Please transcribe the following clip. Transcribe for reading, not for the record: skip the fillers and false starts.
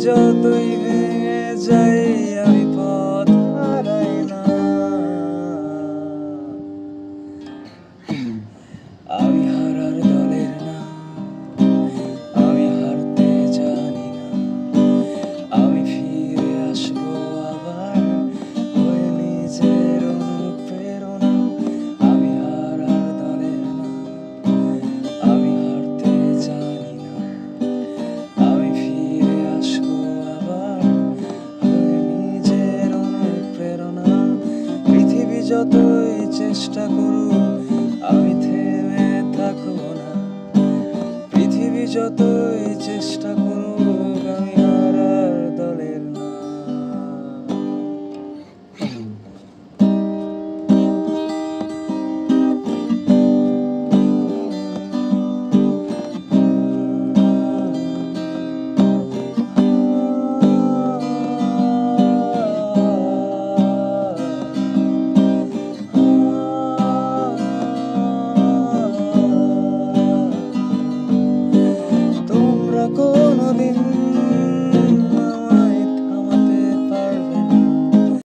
যতই ভেঙে যাই আমি পথ হারাই না। আমি হারার দলের না, আমি হারতে জানি না। আমি ফিরে আসবো আবার হয়ে নিজের অনুপ্রেরণা। আমি হারার দলের না, আমি হারতে জানি না। আমি ফিরে আসবো আবার হয়ে নিজের অনুপ্রেরণা। পৃথিবী যতই চেষ্টা করুক আমি থেমে থাকবো না। পৃথিবী যতই চেষ্টা করুক